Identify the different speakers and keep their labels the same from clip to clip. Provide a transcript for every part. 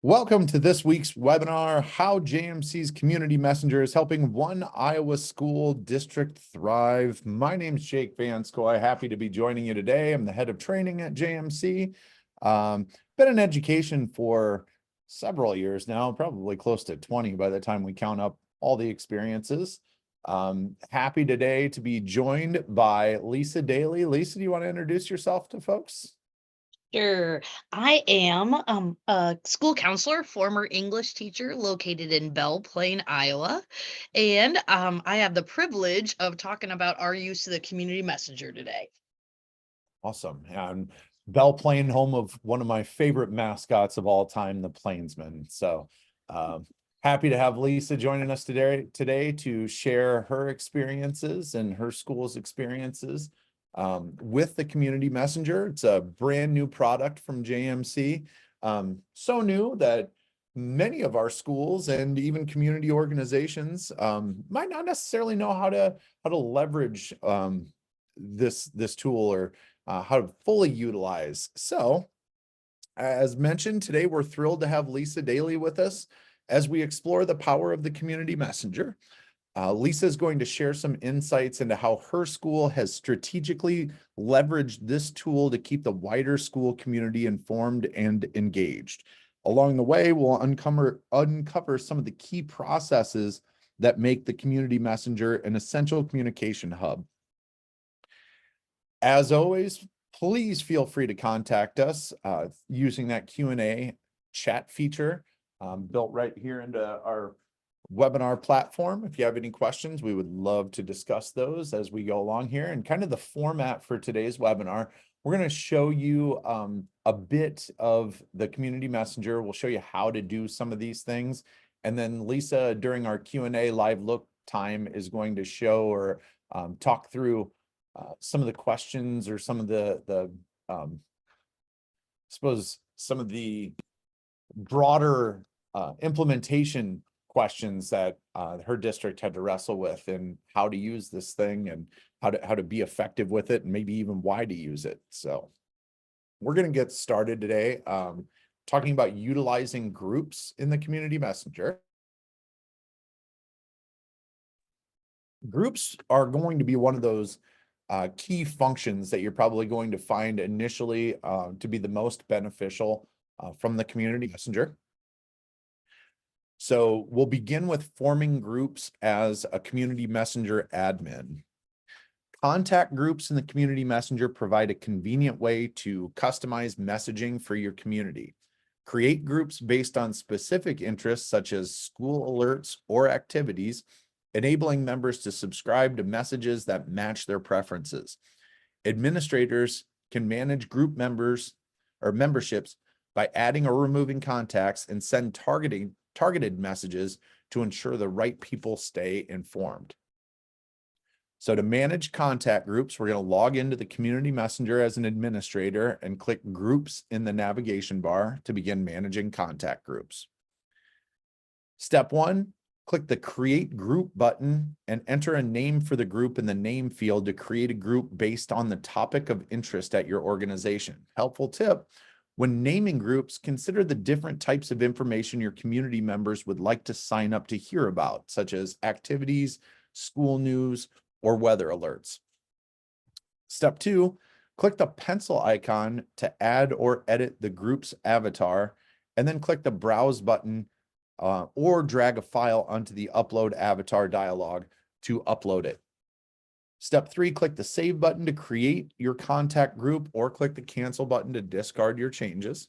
Speaker 1: Welcome to this week's webinar, How JMC's Community Messenger is Helping One Iowa School District Thrive. My name is Jake Vanskoy. Happy to be joining you today. I'm the head of training at JMC. Been in education for several years now, probably close to 20 by the time we count up all the experiences. Happy today to be joined by Lisa Daly. Lisa, do you want to introduce yourself to folks?
Speaker 2: Sure. I am a school counselor, former English teacher located in Belle Plaine, Iowa. And I have the privilege of talking about our use of the community messenger today.
Speaker 1: Awesome. And Belle Plaine, home of one of my favorite mascots of all time, the Plainsman. So happy to have Lisa joining us today to share her experiences and her school's experiences with the community messenger. It's a brand new product from JMC. So new that many of our schools and even community organizations might not necessarily know how to leverage this tool or how to fully utilize. So, as mentioned, today we're thrilled to have Lisa Daly with us as we explore the power of the community messenger. Lisa is going to share some insights into how her school has strategically leveraged this tool to keep the wider school community informed and engaged. Along the way, we'll uncover some of the key processes that make the community messenger an essential communication hub. As always, please feel free to contact us using that Q&A chat feature built right here into our webinar platform. If you have any questions, we would love to discuss those as we go along here. And kind of the format for today's webinar, we're going to show you a bit of the community messenger. We'll show you how to do some of these things. And then Lisa, during our Q&A live look time, is going to show or talk through some of the questions or some of the suppose some of the broader implementation questions that her district had to wrestle with, and how to use this thing and how to be effective with it, and maybe even why to use it. So we're going to get started today talking about utilizing groups in the community messenger. Groups are going to be one of those key functions that you're probably going to find initially to be the most beneficial from the community messenger. So we'll begin with forming groups as a community messenger admin. Contact groups in the community messenger provide a convenient way to customize messaging for your community. Create groups based on specific interests such as school alerts or activities, enabling members to subscribe to messages that match their preferences. Administrators can manage group members or memberships by adding or removing contacts and send targeted messages to ensure the right people stay informed. So to manage contact groups, we're going to log into the community messenger as an administrator and click groups in the navigation bar to begin managing contact groups. Step 1, click the create group button and enter a name for the group in the name field to create a group based on the topic of interest at your organization. Helpful tip: when naming groups, consider the different types of information your community members would like to sign up to hear about, such as activities, school news, or weather alerts. Step 2, click the pencil icon to add or edit the group's avatar, and then click the browse button or drag a file onto the upload avatar dialog to upload it. Step 3, click the save button to create your contact group, or click the cancel button to discard your changes.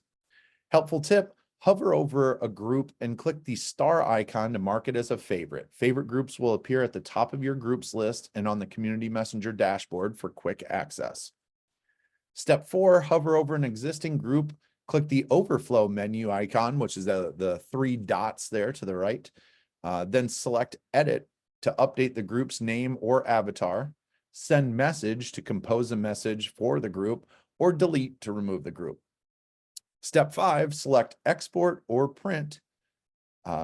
Speaker 1: Helpful tip: hover over a group and click the star icon to mark it as a favorite. Favorite groups will appear at the top of your groups list and on the community messenger dashboard for quick access. Step 4, hover over an existing group, click the overflow menu icon, which is the 3 dots there to the right. Then select edit to update the group's name or avatar, send message to compose a message for the group, or delete to remove the group. Step 5, select export or print.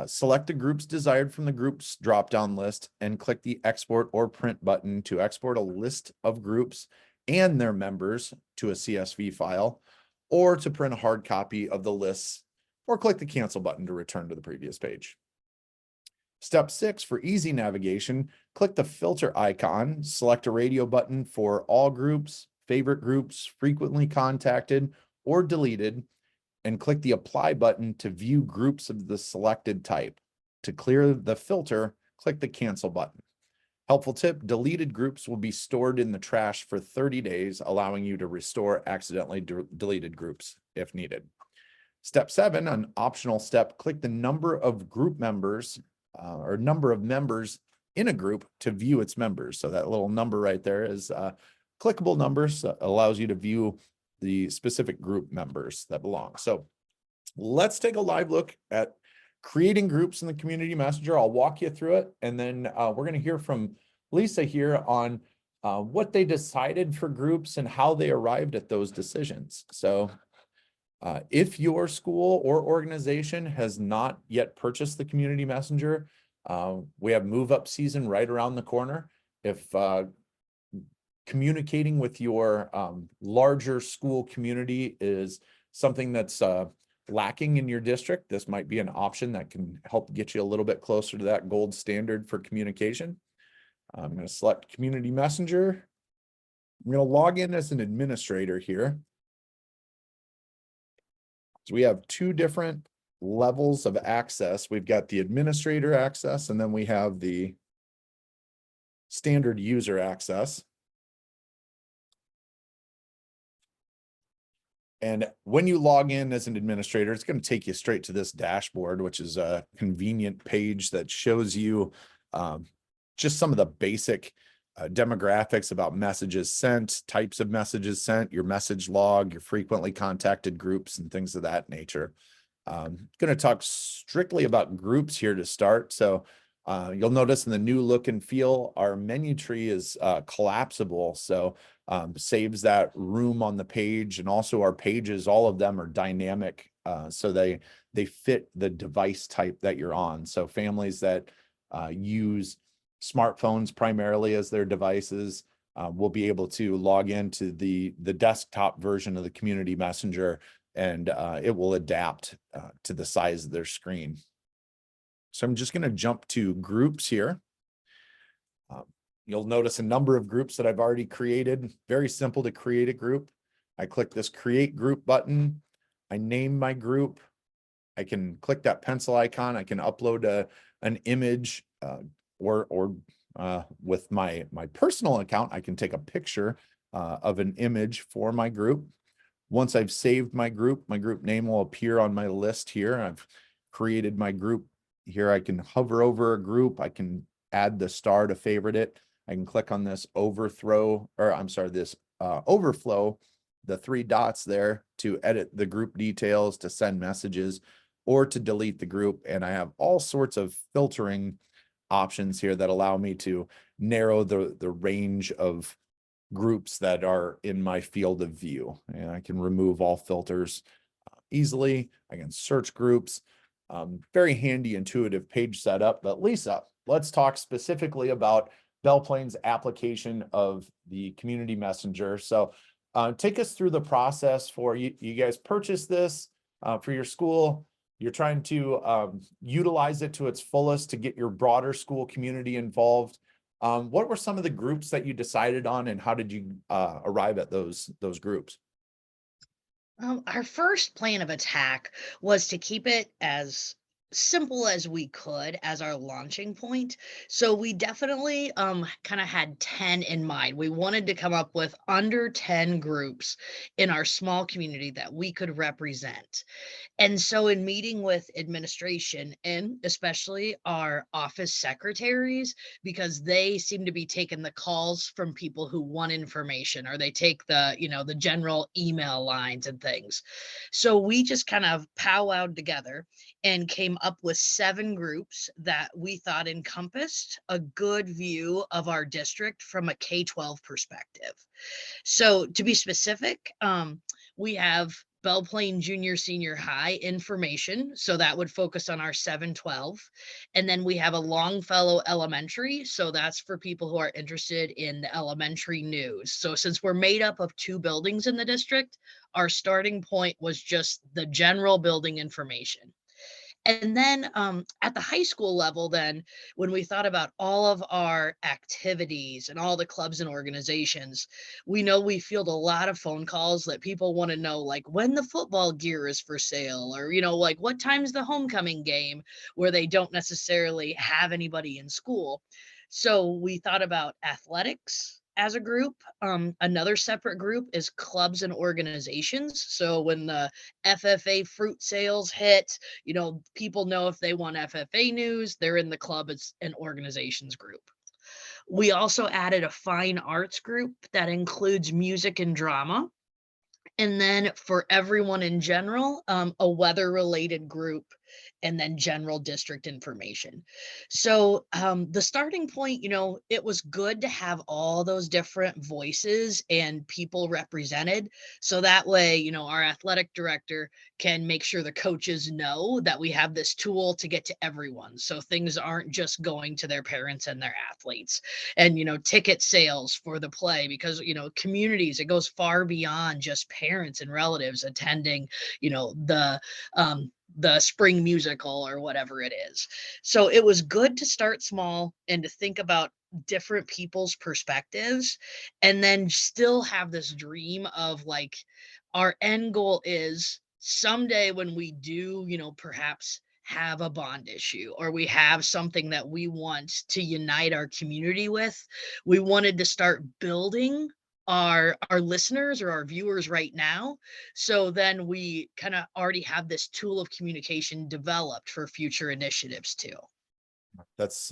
Speaker 1: Select the groups desired from the groups drop-down list and click the export or print button to export a list of groups and their members to a CSV file, or to print a hard copy of the lists or click the cancel button to return to the previous page. Step 6, for easy navigation, click the filter icon, select a radio button for all groups, favorite groups, frequently contacted, or deleted, and click the apply button to view groups of the selected type. To clear the filter, click the cancel button. Helpful tip, deleted groups will be stored in the trash for 30 days, allowing you to restore accidentally deleted groups if needed. Step 7, an optional step, click the number of group members or number of members in a group to view its members. So that little number right there is clickable numbers, allows you to view the specific group members that belong. So let's take a live look at creating groups in the community messenger. I'll walk you through it, and then we're going to hear from Lisa here on what they decided for groups and how they arrived at those decisions. So if your school or organization has not yet purchased the community messenger, we have move up season right around the corner. If communicating with your larger school community is something that's lacking in your district, this might be an option that can help get you a little bit closer to that gold standard for communication. I'm going to select community messenger. I'm going to log in as an administrator here. So we have two different levels of access. We've got the administrator access, and then we have the standard user access. And when you log in as an administrator, it's going to take you straight to this dashboard, which is a convenient page that shows you just some of the basic demographics about messages sent, types of messages sent, your message log, your frequently contacted groups, and things of that nature. Going to talk strictly about groups here to start. So you'll notice in the new look and feel, our menu tree is collapsible. So saves that room on the page, and also our pages, all of them are dynamic. So they fit the device type that you're on. So families that use smartphones primarily as their devices will be able to log into the desktop version of the community messenger, and it will adapt to the size of their screen. So I'm just going to jump to groups here. You'll notice a number of groups that I've already created. Very simple to create a group. I click this create group button. I name my group. I can click that pencil icon. I can upload an image or with my personal account, I can take a picture of an image for my group. Once I've saved my group name will appear on my list here. I've created my group here. I can hover over a group. I can add the star to favorite it. I can click on this overflow, the three dots there to edit the group details, to send messages, or to delete the group. And I have all sorts of filtering options here that allow me to narrow the range of groups that are in my field of view. And I can remove all filters easily. I can search groups. Very handy, intuitive page setup. But Lisa, let's talk specifically about Belle Plaine's application of the community messenger. So take us through the process for you guys purchased this for your school. You're trying to utilize it to its fullest to get your broader school community involved. What were some of the groups that you decided on, and how did you arrive at those groups?
Speaker 2: Our first plan of attack was to keep it as simple as we could as our launching point. So we definitely kind of had 10 in mind. We wanted to come up with under 10 groups in our small community that we could represent. And so, in meeting with administration and especially our office secretaries, because they seem to be taking the calls from people who want information, or they take the general email lines and things. So, we just kind of powwowed together and came up with 7 groups that we thought encompassed a good view of our district from a K-12 perspective. So, to be specific, we have Belle Plaine Junior Senior High information. So that would focus on our 7-12. And then we have a Longfellow Elementary. So that's for people who are interested in the elementary news. So since we're made up of 2 buildings in the district, our starting point was just the general building information. And then at the high school level, then when we thought about all of our activities and all the clubs and organizations, we know we field a lot of phone calls that people want to know, like when the football gear is for sale, or, like what time's the homecoming game, where they don't necessarily have anybody in school. So we thought about athletics as a group. Another separate group is clubs and organizations. So when the FFA fruit sales hit, people know if they want FFA news, they're in the club as an organizations group. We also added a fine arts group that includes music and drama. And then for everyone in general, a weather related group, and then general district information. So the starting point, it was good to have all those different voices and people represented. So that way, our athletic director can make sure the coaches know that we have this tool to get to everyone. So things aren't just going to their parents and their athletes. And, ticket sales for the play, because, communities, it goes far beyond just parents and relatives attending, the spring musical or whatever it is. So it was good to start small and to think about different people's perspectives, and then still have this dream of, like, our end goal is someday when we do, perhaps have a bond issue, or we have something that we want to unite our community with, we wanted to start building our listeners or our viewers right now, so then we kind of already have this tool of communication developed for future initiatives too.
Speaker 1: That's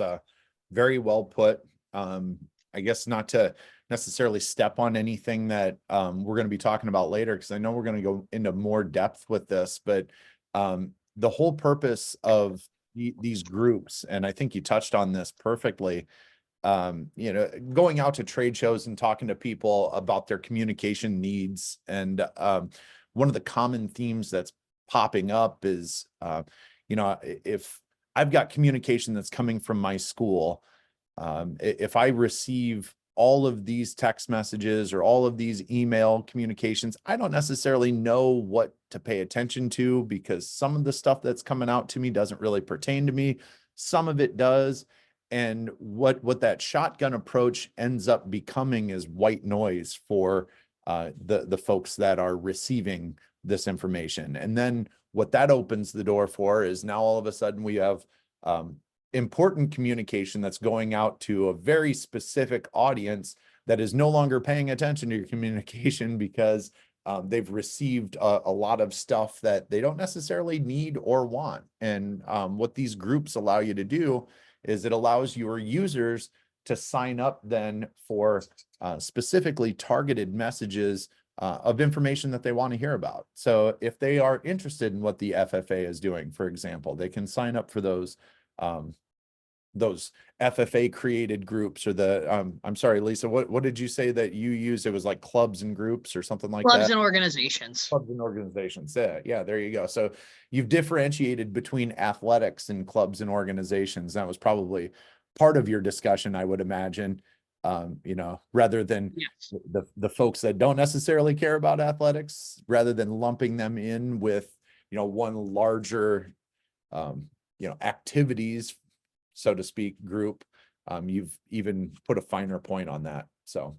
Speaker 1: very well put. I guess not to necessarily step on anything that we're going to be talking about later, because I know we're going to go into more depth with this, but the whole purpose of these groups, and I think you touched on this perfectly, going out to trade shows and talking to people about their communication needs. And one of the common themes that's popping up is, if I've got communication that's coming from my school, if I receive all of these text messages or all of these email communications, I don't necessarily know what to pay attention to, because some of the stuff that's coming out to me doesn't really pertain to me. Some of it does. And what that shotgun approach ends up becoming is white noise for the folks that are receiving this information. And then what that opens the door for is now all of a sudden we have important communication that's going out to a very specific audience that is no longer paying attention to your communication, because they've received a lot of stuff that they don't necessarily need or want. And what these groups allow you to do is it allows your users to sign up then for specifically targeted messages of information that they want to hear about. So if they are interested in what the FFA is doing, for example, they can sign up for those FFA created groups, or I'm sorry, Lisa, what did you say that you used? It was like clubs and groups or something like that?
Speaker 2: Clubs and organizations.
Speaker 1: Clubs and organizations. Yeah, there you go. So you've differentiated between athletics and clubs and organizations. That was probably part of your discussion, I would imagine, rather than
Speaker 2: Yes.
Speaker 1: the folks that don't necessarily care about athletics, rather than lumping them in with, one larger, activities, so to speak, group. You've even put a finer point on that. So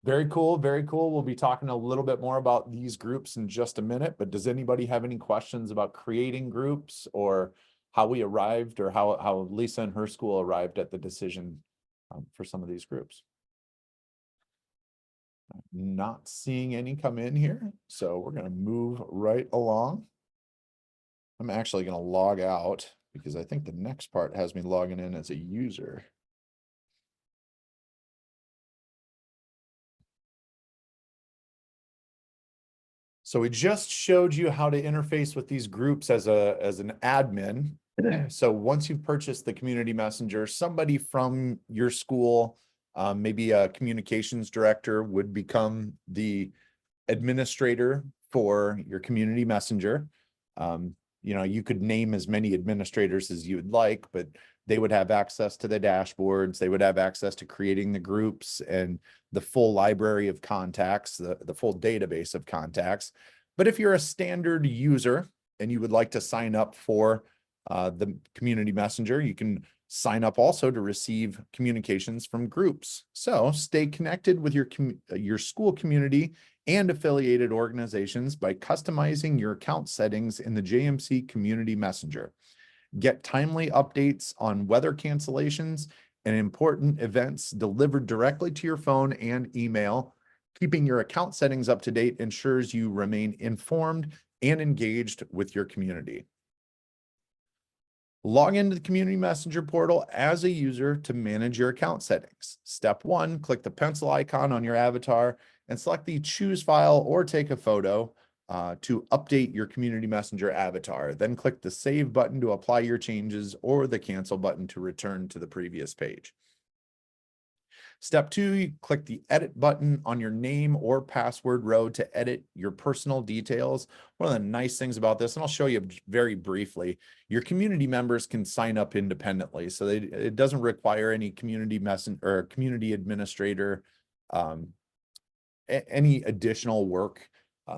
Speaker 1: very cool. Very cool. We'll be talking a little bit more about these groups in just a minute, but does anybody have any questions about creating groups, or how we arrived, or how Lisa and her school arrived at the decision for some of these groups? Not seeing any come in here, so we're going to move right along. I'm actually going to log out, because I think the next part has me logging in as a user. So we just showed you how to interface with these groups as an admin. So once you've purchased the community messenger, somebody from your school, maybe a communications director, would become the administrator for your community messenger. You know, you could name as many administrators as you would like, but they would have access to the dashboards. They would have access to creating the groups and the full library of contacts, the full database of contacts. But if you're a standard user and you would like to sign up for the community messenger, you can sign up also to receive communications from groups. So stay connected with your school community and affiliated organizations by customizing your account settings in the JMC Community Messenger. Get timely updates on weather cancellations and important events delivered directly to your phone and email. Keeping your account settings up to date ensures you remain informed and engaged with your community. Log into the Community Messenger portal as a user to manage your account settings. Step 1, click the pencil icon on your avatar and select the choose file or take a photo to update your Community Messenger avatar. Then click the save button to apply your changes or the cancel button to return to the previous page. Step 2, you click the edit button on your name or password row to edit your personal details. One of the nice things about this, and I'll show you very briefly, your community members can sign up independently. So it doesn't require any community messenger or community administrator, any additional work.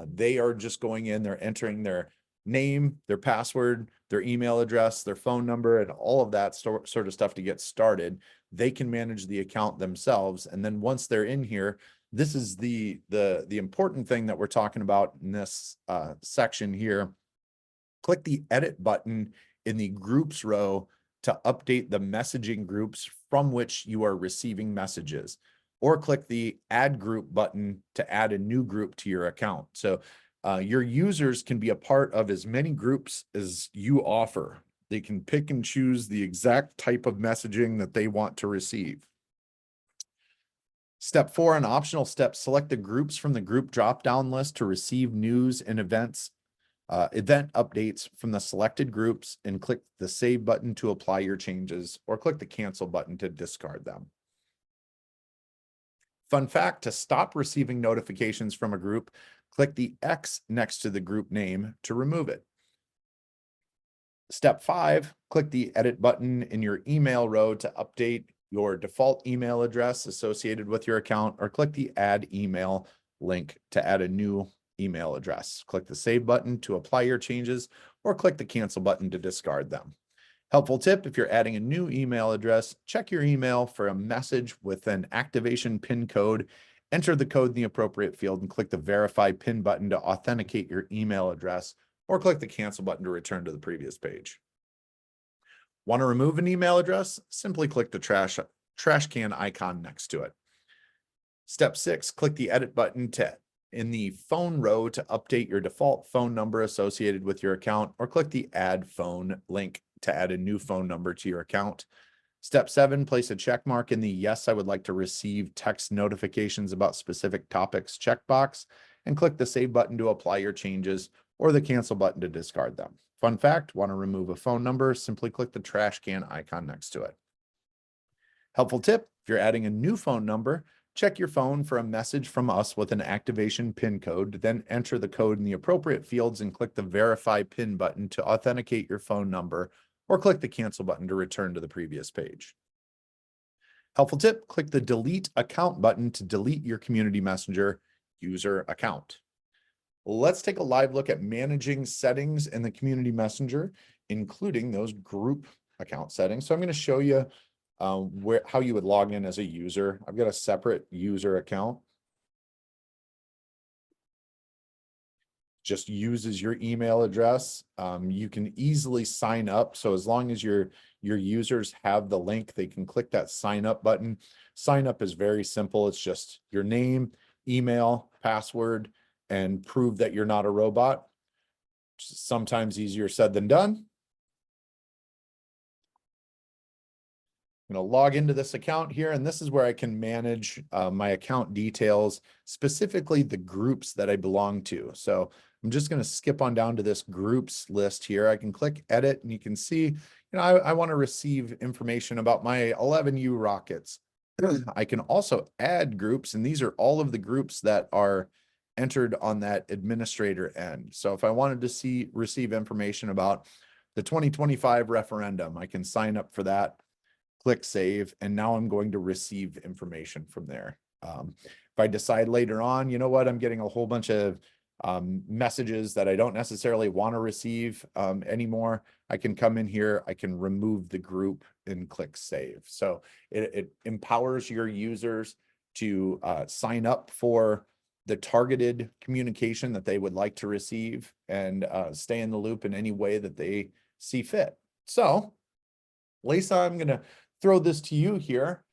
Speaker 1: They are just going in, they're entering their name, their password, their email address, their phone number, and all of that sort of stuff to get started. They can manage the account themselves. And then once they're in here, this is the important thing that we're talking about in this section here. Click the edit button in the groups row to update the messaging groups from which you are receiving messages, or click the add group button to add a new group to your account. So your users can be a part of as many groups as you offer. They can pick and choose the exact type of messaging that they want to receive. Step 4, an optional step, select the groups from the group drop-down list to receive news and event updates from the selected groups, and click the save button to apply your changes, or click the cancel button to discard them. Fun fact, to stop receiving notifications from a group, click the X next to the group name to remove it. Step 5, click the edit button in your email row to update your default email address associated with your account, or click the add email link to add a new email address. Click the save button to apply your changes, or click the cancel button to discard them. Helpful tip, if you're adding a new email address, check your email for a message with an activation PIN code. Enter the code in the appropriate field and click the verify PIN button to authenticate your email address, or click the cancel button to return to the previous page. Want to remove an email address? Simply click the trash can icon next to it. Step 6, click the edit button in the phone row to update your default phone number associated with your account, or click the add phone link to add a new phone number to your account. Step 7, place a check mark in the yes, I would like to receive text notifications about specific topics checkbox, and click the save button to apply your changes, or the cancel button to discard them. Fun fact, want to remove a phone number, simply click the trash can icon next to it. Helpful tip, if you're adding a new phone number, check your phone for a message from us with an activation PIN code, then enter the code in the appropriate fields and click the verify PIN button to authenticate your phone number, or click the cancel button to return to the previous page. Helpful tip, click the delete account button to delete your community messenger user account. Let's take a live look at managing settings in the community messenger, including those group account settings. So I'm going to show you how you would log in as a user. I've got a separate user account. Just uses your email address. You can easily sign up. So as long as your users have the link, they can click that sign up button. Sign up is very simple. It's just your name, email, password, and prove that you're not a robot. Sometimes easier said than done. I'm going to log into this account here, and this is where I can manage my account details, specifically the groups that I belong to. So I'm just going to skip on down to this groups list here. I can click edit, and you can see, I want to receive information about my 11U rockets. I can also add groups, and these are all of the groups that are entered on that administrator end. So if I wanted to receive information about the 2025 referendum, I can sign up for that, click save, and now I'm going to receive information from there. If I decide later on, you know what, I'm getting a whole bunch of messages that I don't necessarily want to receive anymore, I can come in here, I can remove the group and click save. So it empowers your users to sign up for the targeted communication that they would like to receive and stay in the loop in any way that they see fit. So, Lisa, I'm going to throw this to you here.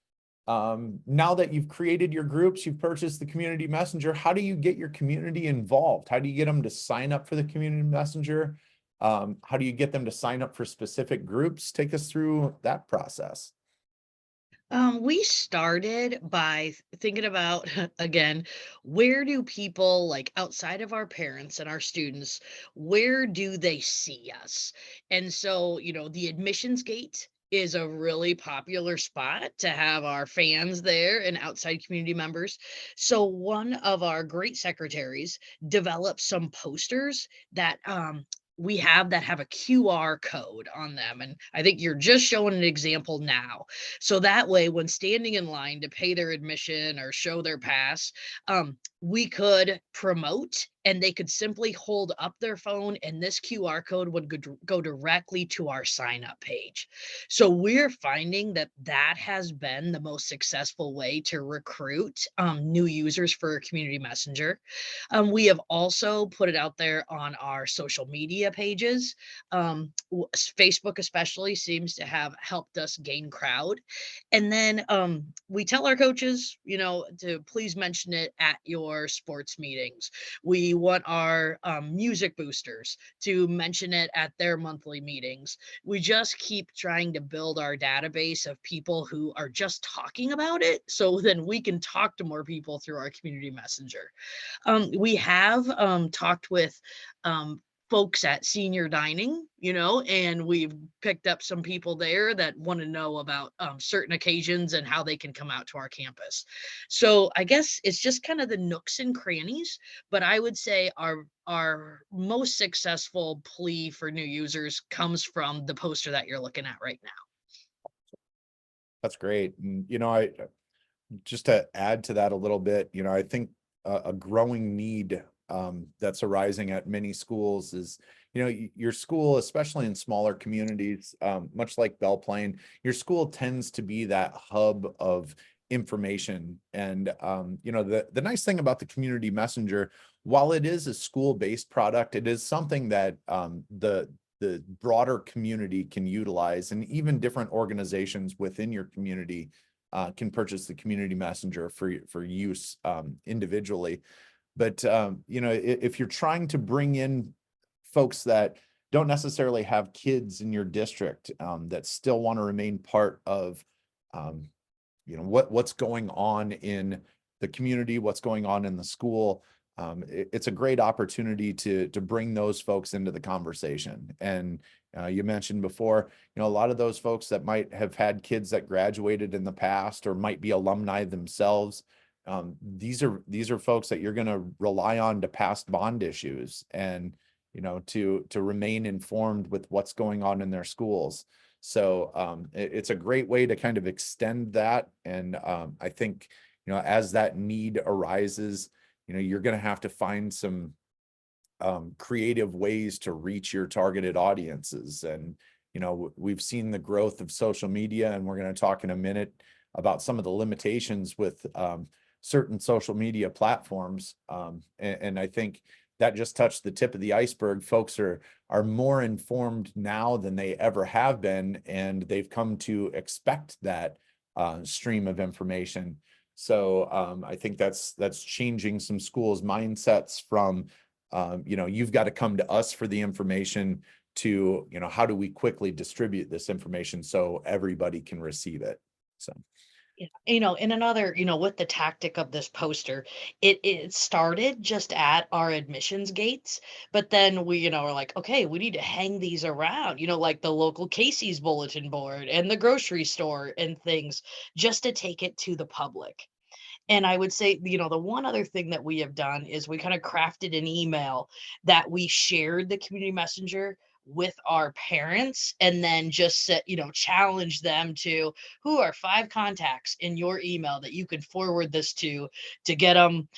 Speaker 1: Now that you've created your groups, you've purchased the community messenger, how do you get your community involved? How do you get them to sign up for the community messenger? How do you get them to sign up for specific groups? Take us through that process.
Speaker 2: We started by thinking about, again, where do people, like outside of our parents and our students, where do they see us? And so, the admissions gate is a really popular spot to have our fans there and outside community members. So one of our great secretaries developed some posters that we have that have a QR code on them. And I think you're just showing an example now. So that way, when standing in line to pay their admission or show their pass, we could promote and they could simply hold up their phone and this QR code would go directly to our sign up page. So we're finding that that has been the most successful way to recruit new users for Community Messenger. We have also put it out there on our social media pages. Facebook especially seems to have helped us gain crowd. And then we tell our coaches, to please mention it at your sports meetings. We want our music boosters to mention it at their monthly meetings. We just keep trying to build our database of people who are just talking about it so then we can talk to more people through our community messenger. We have talked with folks at senior dining, and we've picked up some people there that want to know about certain occasions and how they can come out to our campus. So I guess it's just kind of the nooks and crannies, but I would say our most successful plea for new users comes from the poster that you're looking at right now.
Speaker 1: That's great. And, I just to add to that a little bit, I think a growing need that's arising at many schools is, your school, especially in smaller communities, much like Belle Plaine, your school tends to be that hub of information. And, the nice thing about the community messenger, while it is a school-based product, it is something that the broader community can utilize, and even different organizations within your community can purchase the community messenger for use individually. But if you're trying to bring in folks that don't necessarily have kids in your district that still want to remain part of what's going on in the community, what's going on in the school, it's a great opportunity to bring those folks into the conversation. And you mentioned before, a lot of those folks that might have had kids that graduated in the past or might be alumni themselves. These are folks that you're going to rely on to pass bond issues and, to remain informed with what's going on in their schools. So it's a great way to kind of extend that. And I think, as that need arises, you're going to have to find some creative ways to reach your targeted audiences. And, we've seen the growth of social media, and we're going to talk in a minute about some of the limitations with certain social media platforms. And I think that just touched the tip of the iceberg. Folks are more informed now than they ever have been, and they've come to expect that stream of information. So I think that's changing some schools' mindsets from, you've got to come to us for the information to, how do we quickly distribute this information so everybody can receive it? So.
Speaker 2: Yeah, in another, with the tactic of this poster, it started just at our admissions gates, but then we, are like, okay, we need to hang these around, like the local Casey's bulletin board and the grocery store and things, just to take it to the public. And I would say, the one other thing that we have done is we kind of crafted an email that we shared the community messenger with our parents, and then just set, challenge them to, who are 5 contacts in your email that you can forward this to get them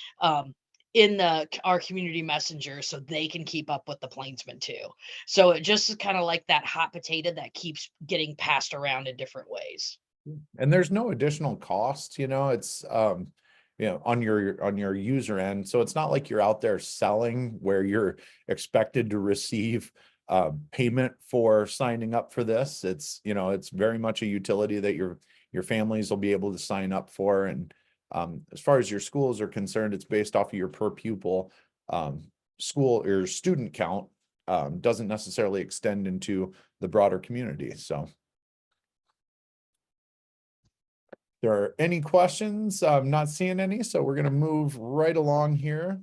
Speaker 2: in our community messenger, so they can keep up with the Plainsmen too. So it just is kind of like that hot potato that keeps getting passed around in different ways.
Speaker 1: And there's no additional cost, it's on your user end. So it's not like you're out there selling where you're expected to receive payment for signing up for this. It's very much a utility that your families will be able to sign up for. And as far as your schools are concerned, it's based off of your per pupil school or student count. Doesn't necessarily extend into the broader community. So there are any questions? I'm not seeing any, so we're going to move right along here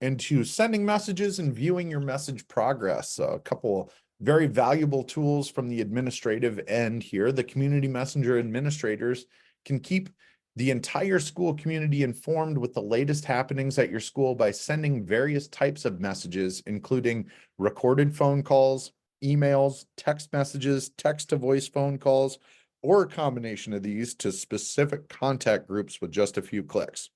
Speaker 1: into sending messages and viewing your message progress. So a couple very valuable tools from the administrative end here. The community messenger administrators can keep the entire school community informed with the latest happenings at your school by sending various types of messages, including recorded phone calls, emails, text messages, text to voice phone calls, or a combination of these to specific contact groups with just a few clicks.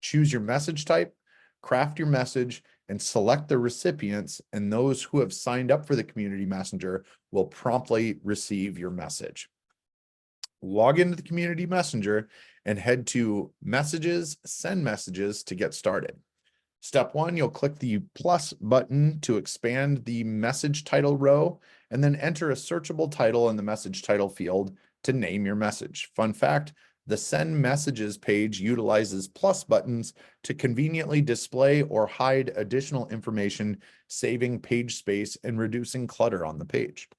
Speaker 1: Choose your message type, craft your message, and select the recipients, and those who have signed up for the community messenger will promptly receive your message. Log into the community messenger and head to messages, send messages to get started. Step 1, you'll click the plus button to expand the message title row, and then enter a searchable title in the message title field to name your message. Fun fact, the send messages page utilizes plus buttons to conveniently display or hide additional information, saving page space and reducing clutter on the page.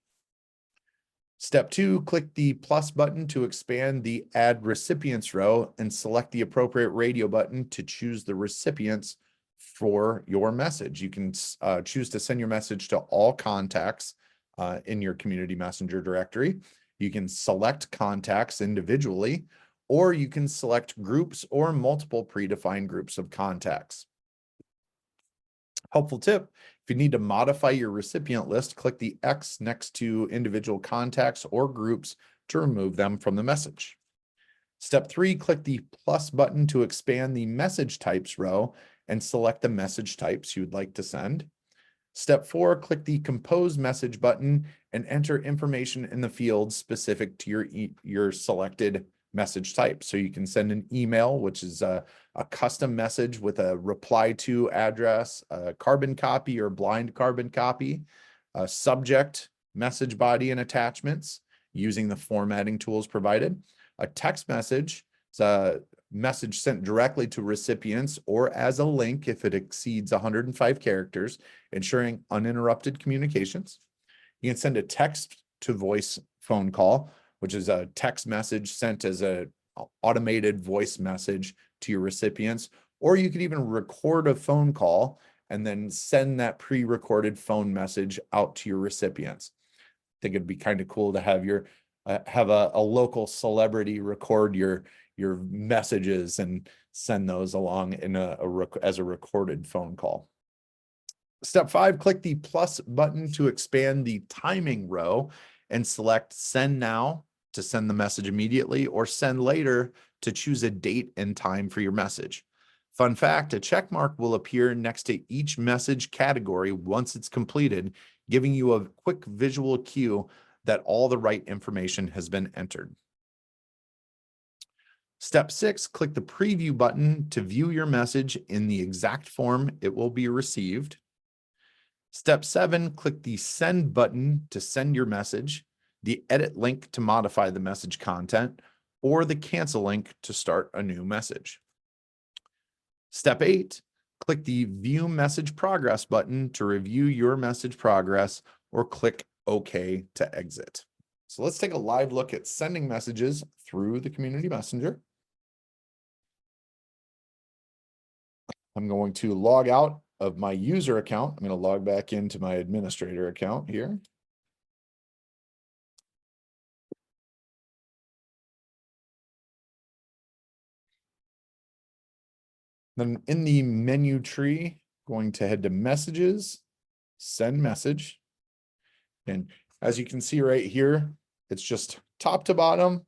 Speaker 1: Step 2, click the plus button to expand the add recipients row and select the appropriate radio button to choose the recipients for your message. You can choose to send your message to all contacts in your community messenger directory. You can select contacts individually, or you can select groups or multiple predefined groups of contacts. Helpful tip, if you need to modify your recipient list, click the X next to individual contacts or groups to remove them from the message. Step 3, click the plus button to expand the message types row and select the message types you'd like to send. Step 4, click the compose message button and enter information in the field specific to your selected message type. So you can send an email, which is a custom message with a reply to address, a carbon copy or blind carbon copy, a subject, message body, and attachments using the formatting tools provided. A text message, it's a message sent directly to recipients or as a link if it exceeds 105 characters, ensuring uninterrupted communications. You can send a text to voice phone call, which is a text message sent as an automated voice message to your recipients, or you could even record a phone call and then send that pre-recorded phone message out to your recipients. I think it'd be kind of cool to have a local celebrity record your messages and send those along in as a recorded phone call. Step 5, click the plus button to expand the timing row and select send now to send the message immediately, or send later to choose a date and time for your message. Fun fact, a check mark will appear next to each message category once it's completed, giving you a quick visual cue that all the right information has been entered. Step 6, click the preview button to view your message in the exact form it will be received. Step 7, click the send button to send your message, the edit link to modify the message content, or the cancel link to start a new message. Step 8, click the view message progress button to review your message progress, or click OK to exit. So let's take a live look at sending messages through the community messenger. I'm going to log out of my user account. I'm going to log back into my administrator account here. Then in the menu tree, going to head to messages, send message. And as you can see right here, it's just top to bottom,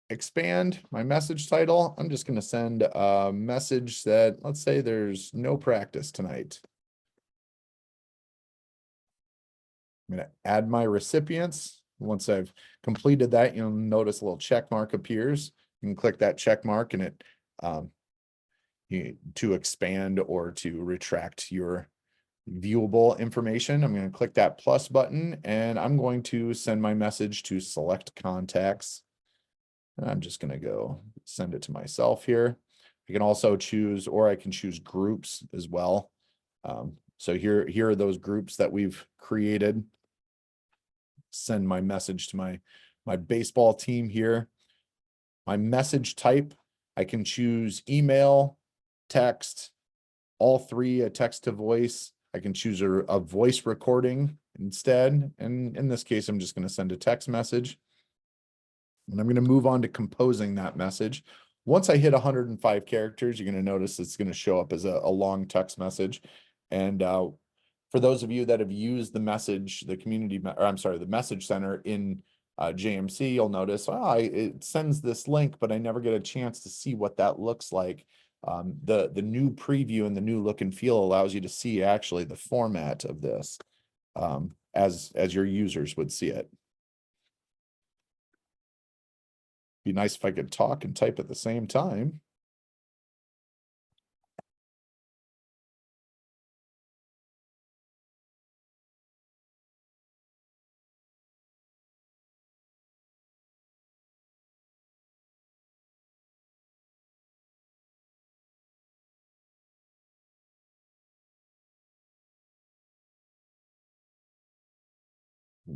Speaker 1: expand my message title. I'm just going to send a message that, let's say there's no practice tonight. I'm going to add my recipients. Once I've completed that, you'll notice a little check mark appears. You can click that check mark and it to expand or to retract your viewable information. I'm going to click that plus button and I'm going to send my message to select contacts. And I'm just going to go send it to myself here. I can also choose, or I can choose groups as well. So here are those groups that we've created. Send my message to my baseball team here. My message type, I can choose email, text, all three, a text to voice. I can choose a voice recording instead. And in this case, I'm just going to send a text message. And I'm going to move on to composing that message. Once I hit 105 characters, you're going to notice it's going to show up as a long text message. And for those of you that have used the message, the message center in JMC, you'll notice, it sends this link, but I never get a chance to see what that looks like. The new preview and the new look and feel allows you to see actually the format of this as your users would see it. Be nice if I could talk and type at the same time.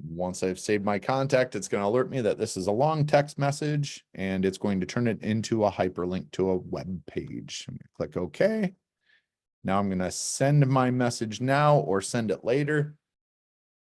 Speaker 1: Once I've saved my contact, it's going to alert me that this is a long text message and it's going to turn it into a hyperlink to a web page. I'm going to click OK. Now I'm going to send my message now or send it later.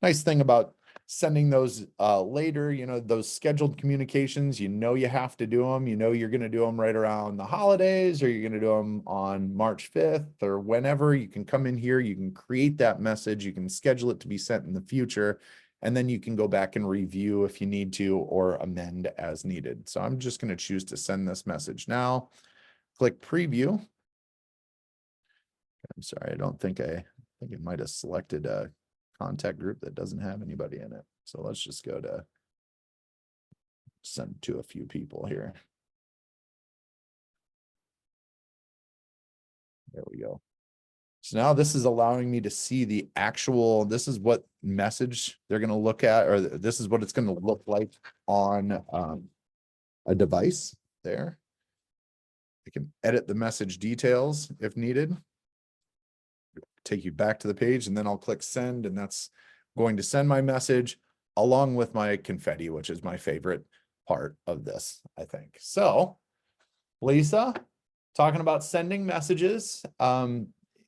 Speaker 1: Nice thing about sending those later, those scheduled communications, you have to do them, you're going to do them right around the holidays, or you're going to do them on March 5th or whenever. You can come in here, you can create that message, you can schedule it to be sent in the future, and then you can go back and review if you need to or amend as needed. So I'm just going to choose to send this message now. Click preview. I'm sorry, I think it might have selected a contact group that doesn't have anybody in it. So let's just go to send to a few people here. There we go. So now this is allowing me to see the actual, this is what message they're going to look at, or this is what it's going to look like on a device there. I can edit the message details if needed. Take you back to the page, and then I'll click send, and that's going to send my message along with my confetti, which is my favorite part of this, I think. So, Lisa, talking about sending messages,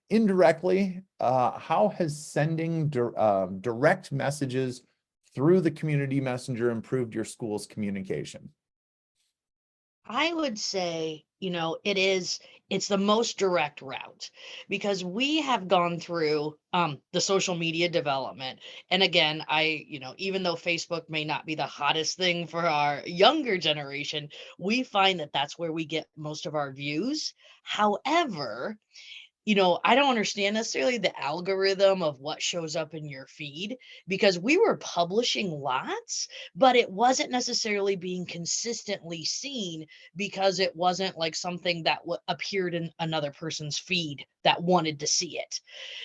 Speaker 1: indirectly, how has sending direct messages through the community messenger improved your school's communication?
Speaker 2: I would say, it's the most direct route because we have gone through the social media development. And again, even though Facebook may not be the hottest thing for our younger generation, we find that that's where we get most of our views. However, I don't understand necessarily the algorithm of what shows up in your feed because we were publishing lots, but it wasn't necessarily being consistently seen because it wasn't like something that appeared in another person's feed that wanted to see it.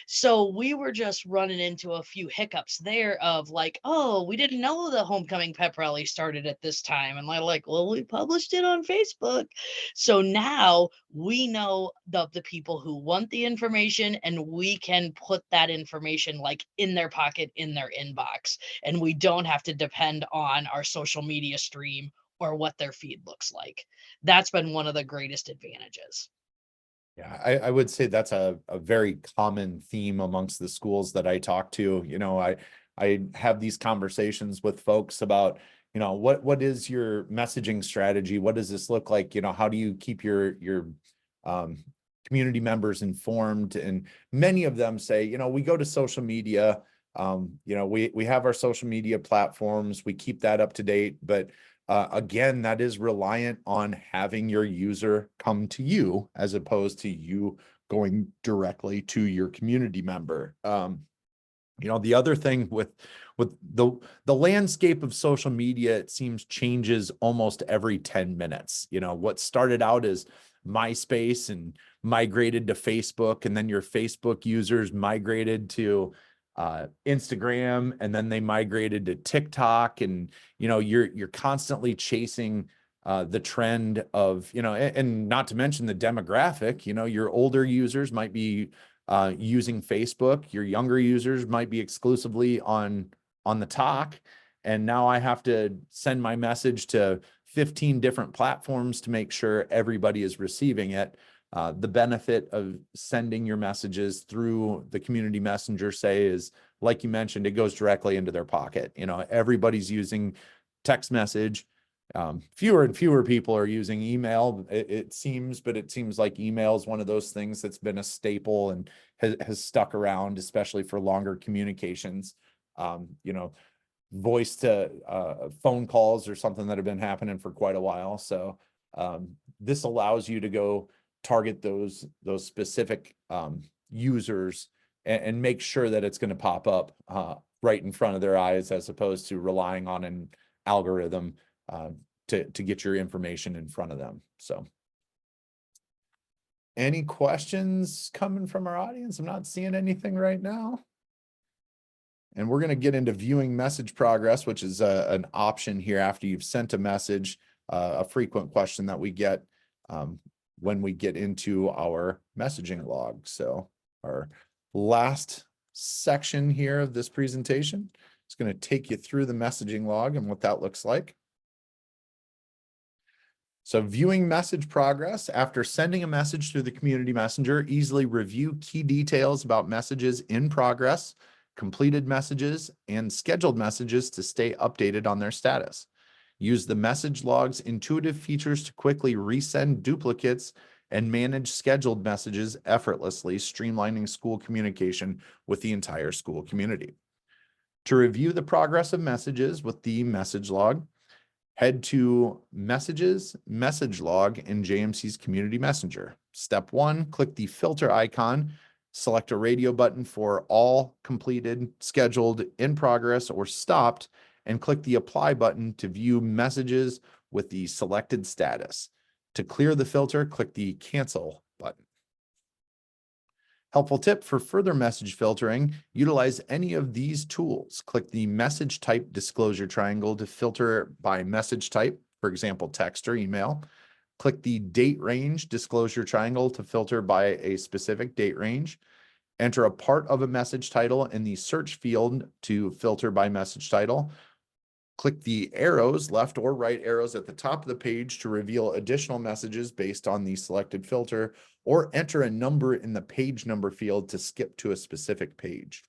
Speaker 2: So we were just running into a few hiccups there of like, oh, we didn't know the homecoming pep rally started at this time. And like, well, we published it on Facebook. So now we know the people who want the information and we can put that information like in their pocket, in their inbox. And we don't have to depend on our social media stream or what their feed looks like. That's been one of the greatest advantages.
Speaker 1: Yeah, I would say that's a very common theme amongst the schools that I talk to. I have these conversations with folks about, what is your messaging strategy? What does this look like? How do you keep your community members informed, and many of them say, you know, we go to social media, you know, we have our social media platforms, we keep that up to date, but again, that is reliant on having your user come to you as opposed to you going directly to your community member. You know, the other thing with the landscape of social media, it seems changes almost every 10 minutes. You know, what started out as MySpace and migrated to Facebook, and then your Facebook users migrated to Instagram, and then they migrated to TikTok, and you know, you're constantly chasing the trend of, you know, and not to mention the demographic. You know, your older users might be using Facebook, your younger users might be exclusively on the talk, and now I have to send my message to 15 different platforms to make sure everybody is receiving it. The benefit of sending your messages through the community messenger, say, is, like you mentioned, it goes directly into their pocket. You know, everybody's using text message. Fewer and fewer people are using email, it seems, but it seems like email is one of those things that's been a staple and has stuck around, especially for longer communications. You know, voice to phone calls or something that have been happening for quite a while. So this allows you to go target those specific users and make sure that it's going to pop up right in front of their eyes, as opposed to relying on an algorithm to get your information in front of them. So any questions coming from our audience? I'm not seeing anything right now. And we're going to get into viewing message progress, which is an option here after you've sent a message, a frequent question that we get when we get into our messaging log. So our last section here of this presentation is going to take you through the messaging log and what that looks like. So viewing message progress: after sending a message through the community messenger, easily review key details about messages in progress, completed messages, and scheduled messages to stay updated on their status. Use the message log's intuitive features to quickly resend duplicates and manage scheduled messages effortlessly, streamlining school communication with the entire school community. To review the progress of messages with the message log, head to Messages, Message Log in JMC's Community Messenger. Step 1, click the filter icon, select a radio button for all completed, scheduled, in progress, or stopped, and click the apply button to view messages with the selected status. To clear the filter, click the cancel button. Helpful tip for further message filtering: utilize any of these tools. Click the message type disclosure triangle to filter by message type, for example, text or email. Click the date range disclosure triangle to filter by a specific date range. Enter a part of a message title in the search field to filter by message title. Click the arrows, left or right arrows at the top of the page to reveal additional messages based on the selected filter, or enter a number in the page number field to skip to a specific page.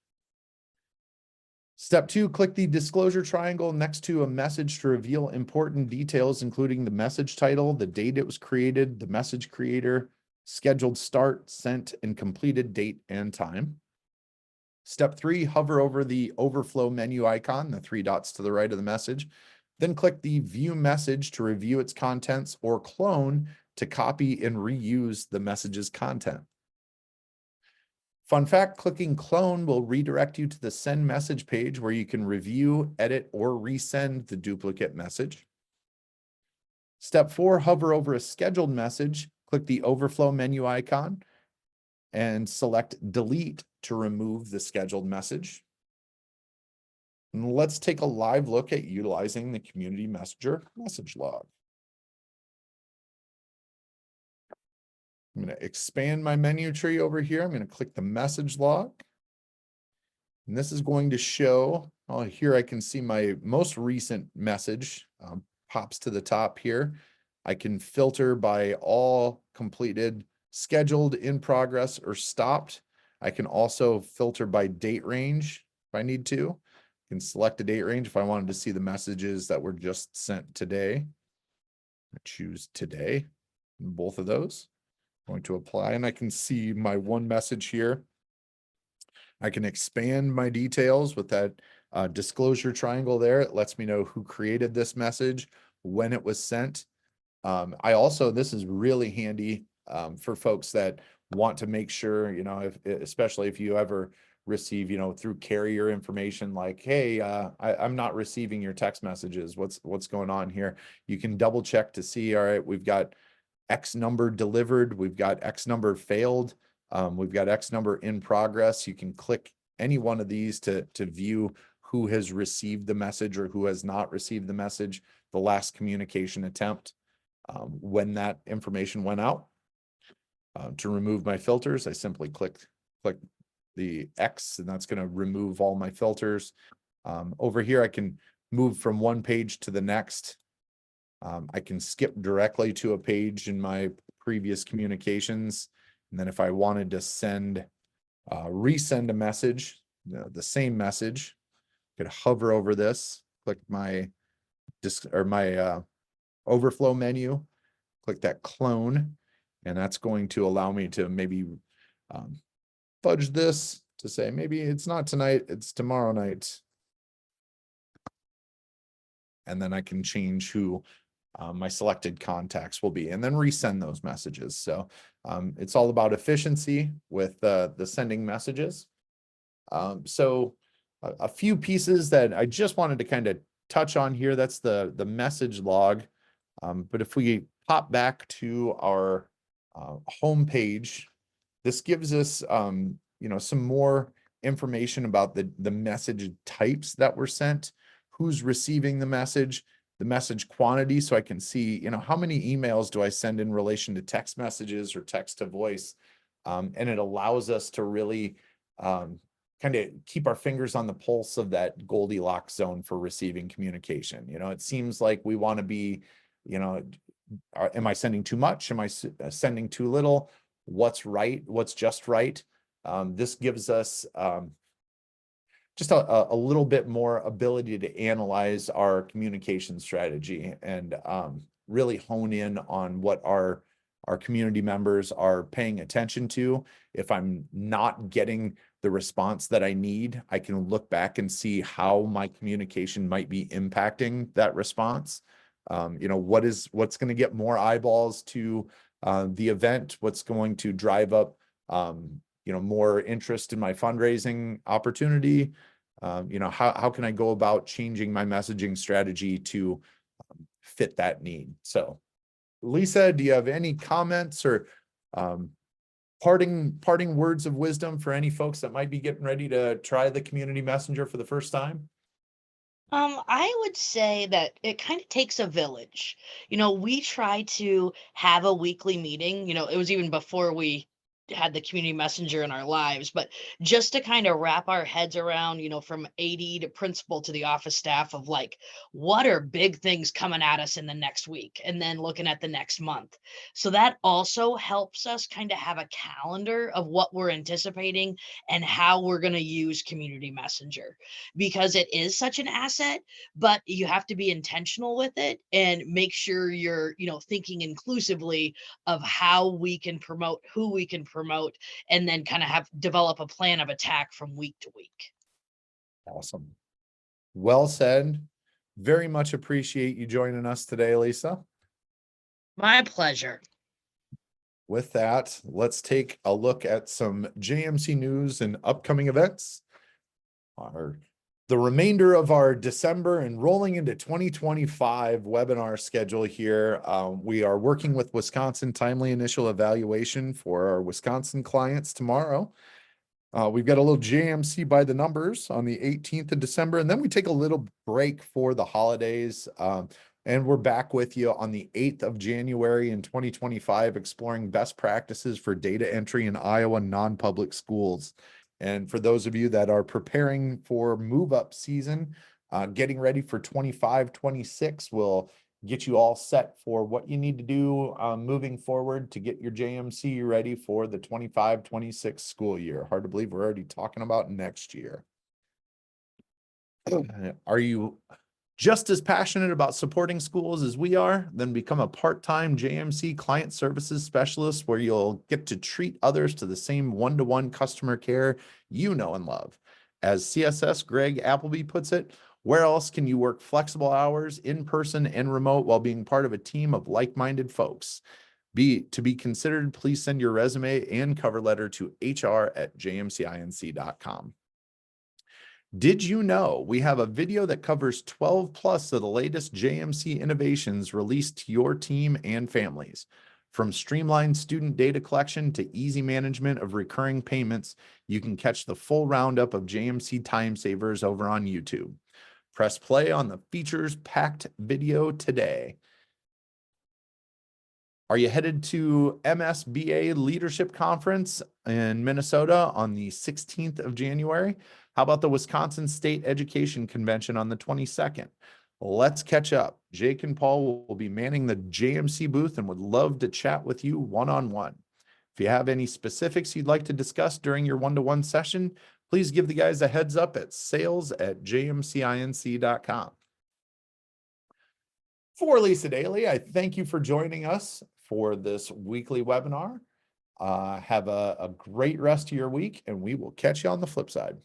Speaker 1: Step 2, click the disclosure triangle next to a message to reveal important details, including the message title, the date it was created, the message creator, scheduled start, sent, and completed date and time. Step 3, hover over the overflow menu icon, the 3 dots to the right of the message. Then click the view message to review its contents, or clone to copy and reuse the message's content. Fun fact: clicking clone will redirect you to the send message page, where you can review, edit, or resend the duplicate message. Step 4, hover over a scheduled message, click the overflow menu icon, and select delete to remove the scheduled message. And let's take a live look at utilizing the community messenger message log. I'm going to expand my menu tree over here. I'm going to click the message log. And this is going to show, oh, here I can see my most recent message pops to the top here. I can filter by all completed, scheduled, in progress, or stopped. I can also filter by date range if I need to. I can select a date range if I wanted to see the messages that were just sent today. I choose today in both of those. Going to apply, and I can see my one message here. I can expand my details with that disclosure triangle there. It lets me know who created this message, when it was sent. I also, this is really handy for folks that want to make sure, you know, especially if you ever receive, you know, through carrier information like, hey, I'm not receiving your text messages. What's going on here? You can double check to see, all right, we've got X number delivered, we've got X number failed, we've got X number in progress. You can click any one of these to view who has received the message or who has not received the message, the last communication attempt, when that information went out. To remove my filters, I simply click the X, and that's going to remove all my filters. Over here, I can move from one page to the next. I can skip directly to a page in my previous communications. And then if I wanted to resend a message, the same message, I could hover over this, click my overflow menu, click that clone, and that's going to allow me to maybe fudge this to say, maybe it's not tonight, it's tomorrow night. And then I can change who my selected contacts will be, and then resend those messages. So it's all about efficiency with the sending messages. So a few pieces that I just wanted to kind of touch on here. That's the message log. But if we pop back to our home page, this gives us you know, some more information about the message types that were sent, who's receiving the message quantity, so I can see, you know, how many emails do I send in relation to text messages or text to voice. And it allows us to really kind of keep our fingers on the pulse of that Goldilocks zone for receiving communication. You know, it seems like we want to be, you know, am I sending too much? Am I sending too little? What's right? What's just right? This gives us just a little bit more ability to analyze our communication strategy and really hone in on what our community members are paying attention to. If I'm not getting the response that I need, I can look back and see how my communication might be impacting that response. You know, what's going to get more eyeballs to the event, what's going to drive up you know, more interest in my fundraising opportunity. You know, how can I go about changing my messaging strategy to fit that need? So, Lisa, do you have any comments or parting words of wisdom for any folks that might be getting ready to try the community messenger for the first time?
Speaker 2: I would say that it kind of takes a village. You know, we try to have a weekly meeting. You know, it was even before we had the community messenger in our lives, but just to kind of wrap our heads around, you know, from AD to principal to the office staff of like, what are big things coming at us in the next week? And then looking at the next month. So that also helps us kind of have a calendar of what we're anticipating and how we're going to use community messenger, because it is such an asset, but you have to be intentional with it and make sure you're, you know, thinking inclusively of how we can promote, who we can promote, and then kind of have develop a plan of attack from week to week.
Speaker 1: Awesome. Well said. Very much appreciate you joining us today, Lisa.
Speaker 2: My pleasure.
Speaker 1: With that, let's take a look at some JMC news and upcoming events. The remainder of our December and rolling into 2025 webinar schedule here. We are working with Wisconsin Timely Initial Evaluation for our Wisconsin clients tomorrow. We've got a little JMC by the numbers on the 18th of December, and then we take a little break for the holidays. And we're back with you on the 8th of January in 2025, exploring best practices for data entry in Iowa non-public schools. And for those of you that are preparing for move-up season, getting ready for 25-26, we'll get you all set for what you need to do moving forward to get your JMC ready for the 25-26 school year. Hard to believe we're already talking about next year. Are you Just as passionate about supporting schools as we are, then become a part-time JMC client services specialist where you'll get to treat others to the same one-to-one customer care you know and love. As CSS Greg Appleby puts it, where else can you work flexible hours in person and remote while being part of a team of like-minded folks? To be considered, please send your resume and cover letter to hr@jmcinc.com. Did you know we have a video that covers 12 plus of the latest JMC innovations released to your team and families? From streamlined student data collection to easy management of recurring payments, you can catch the full roundup of JMC time savers over on YouTube. Press play on the features-packed video today. Are you headed to MSBA Leadership Conference in Minnesota on the 16th of January? How about the Wisconsin State Education Convention on the 22nd? Let's catch up. Jake and Paul will be manning the JMC booth and would love to chat with you one-on-one. If you have any specifics you'd like to discuss during your one-to-one session, please give the guys a heads up at sales@jmcinc.com. For Lisa Daly, I thank you for joining us for this weekly webinar. Have a great rest of your week, and we will catch you on the flip side.